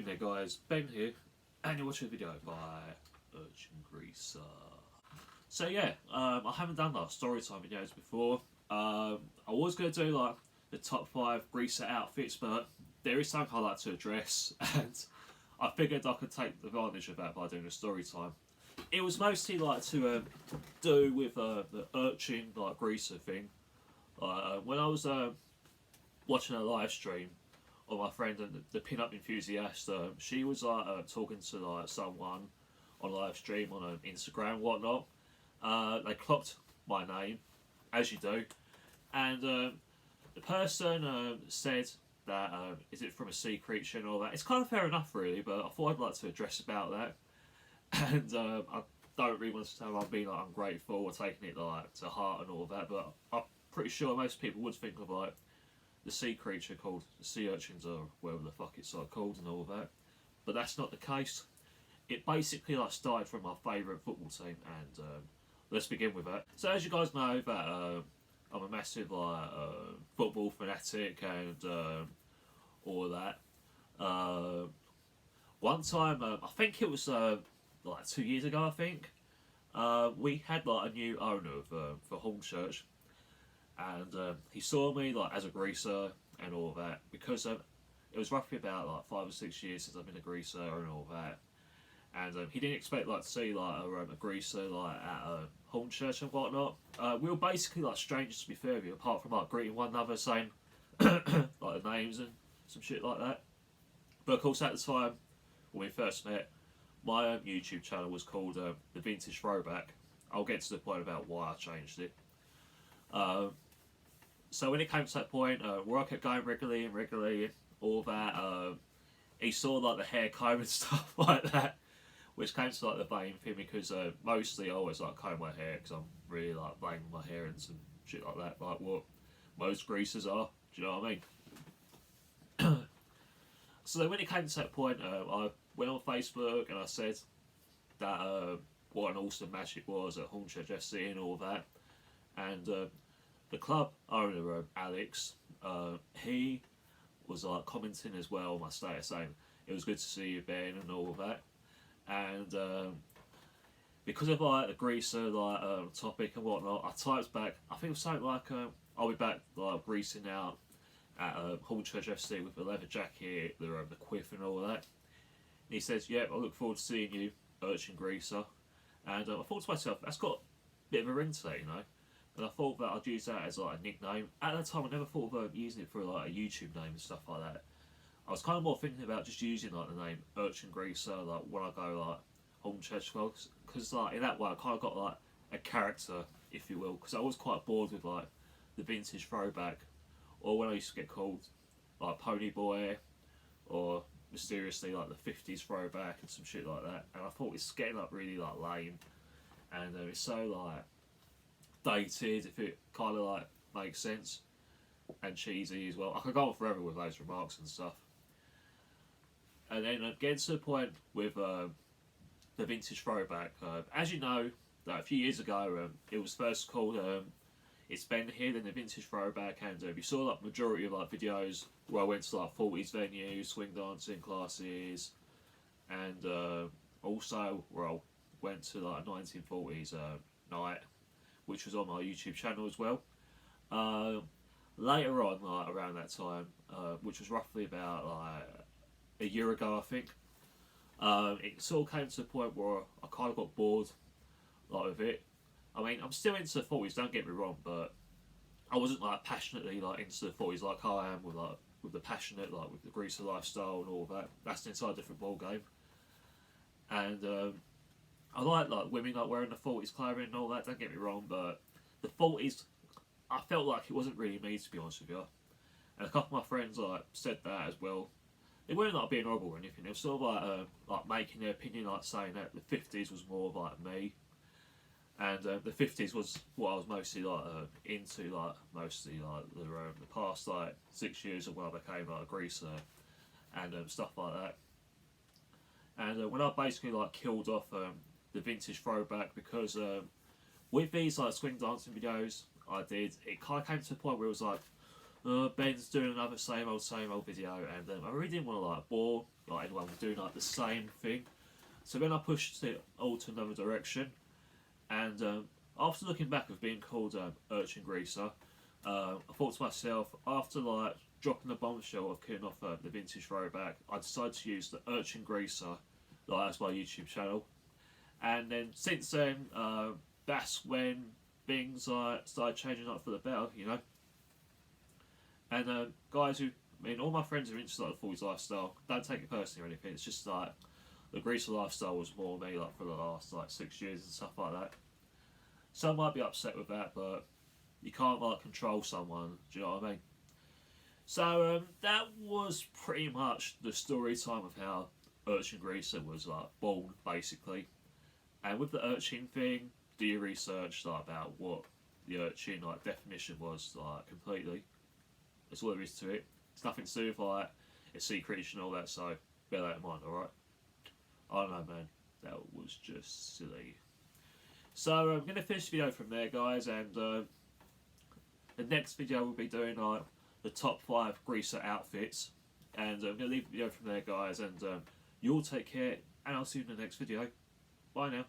doing there, guys? Ben here, and you're watching a video by Urchin Greaser. So yeah, I haven't done like story time videos before. I was going to do like the top 5 Greaser outfits, but there is something I like to address, and I figured I could take advantage of that by doing a story time. It was mostly like to do with the Urchin like Greaser thing. When I was watching a live stream of my friend and the pin-up enthusiast, she was like talking to like someone on live stream on Instagram and whatnot. They clocked my name, as you do, and the person said that is it from a sea creature and all that. It's kind of fair enough, really, but I thought I'd like to address about that. And I don't really want to say I'm being like ungrateful or taking it like to heart and all that, but I'm pretty sure most people would think of like the sea creature called the sea urchins or whatever the fuck it's like called and all that, but that's not the case. It basically like started from my favourite football team, and let's begin with that. So as you guys know, that I'm a massive like football fanatic and all that. One time, I think it was like 2 years ago, I think we had like a new owner for Hornchurch, and he saw me like as a greaser and all that, because it was roughly about like 5 or 6 years since I've been a greaser and all that, and he didn't expect like to see like a greaser like at Hornchurch and whatnot. We were basically like strangers, to be fair with you, apart from like greeting one another, saying like the names and some shit like that. But of course, at the time when we first met, my YouTube channel was called The Vintage Throwback. I'll get to the point about why I changed it. So when it came to that point, where I kept going regularly, all that, he saw like the hair comb and stuff like that, which came to like the blame thing, because mostly I always like comb my hair because I'm really like blaming my hair and some shit like that, like what most greasers are. Do you know what I mean? So then when it came to that point, I went on Facebook and I said that what an awesome match it was at Hornchurch FC and all that, and the club owner, Alex, he was like commenting as well on my status saying it was good to see you, Ben, and all of that. And because of like the greaser like topic and whatnot, I typed back. I think it was something like I'll be back like greasing out at Hornchurch FC with a leather jacket, the quiff and all of that. And he says, "Yep, I look forward to seeing you, Urchin Greaser." And I thought to myself, that's got a bit of a ring to that, you know. And I thought that I'd use that as like a nickname. At that time, I never thought of using it for like a YouTube name and stuff like that. I was kind of more thinking about just using like the name Urchin Greaser, like when I go like Hornchurch, because like in that way I kind of got like a character, if you will. Because I was quite bored with like the vintage throwback, or when I used to get called like Pony Boy, or mysteriously like the 50s throwback and some shit like that. And I thought it's getting like really like lame, and it's so like dated, if it kind of like makes sense, and cheesy as well. I could go on forever with those remarks and stuff. And then getting to the point with the vintage throwback, as you know, that a few years ago it was first called It's Ben Here, then the vintage throwback, and you saw like majority of like videos where I went to like 40s venues, swing dancing classes, and also where I went to like a 1940s night, which was on my YouTube channel as well. Later on, like around that time, which was roughly about like a year ago, I think, it sort of came to the point where I kind of got bored like with it. I mean, I'm still into the 40s, don't get me wrong, but I wasn't like passionately like into the 40s like I am with the passionate, like with the greaser lifestyle and all that. That's an entirely different ball game. And I like women like wearing the 40s clothing and all that, don't get me wrong, but the 40s, I felt like it wasn't really me, to be honest with you. And a couple of my friends like said that as well. They weren't like being horrible or anything. They were sort of like making their opinion, like saying that the 50s was more of like me, and the 50s was what I was mostly like into, like mostly like the past like 6 years of when I became like a greaser and stuff like that. And when I basically like killed off the vintage throwback, because with these like swing dancing videos I did, it kind of came to a point where it was like Ben's doing another same old video, and I really didn't want to like bore like anyone was doing like the same thing. So then I pushed it all to another direction, and after looking back of being called Urchin Greaser, I thought to myself, after like dropping the bombshell of killing off the vintage throwback, I decided to use the Urchin Greaser, like as my YouTube channel. And then since then, that's when things started changing up for the better, you know. And guys who, I mean, all my friends are into like the 40s lifestyle. Don't take it personally or anything. It's just like the greaser lifestyle was more me like for the last like 6 years and stuff like that. Some might be upset with that, but you can't like control someone. Do you know what I mean? So that was pretty much the story time of how Urchin Greaser was like born, basically. And with the urchin thing, do your research like about what the urchin like definition was like completely. That's all there is to it. It's nothing to do with like a sea creature and all that, so bear that in mind, alright? I don't know, man. That was just silly. So I'm going to finish the video from there, guys, and the next video we'll be doing like the top 5 greaser outfits. And I'm going to leave the video from there, guys, and you all take care, and I'll see you in the next video. Bye now.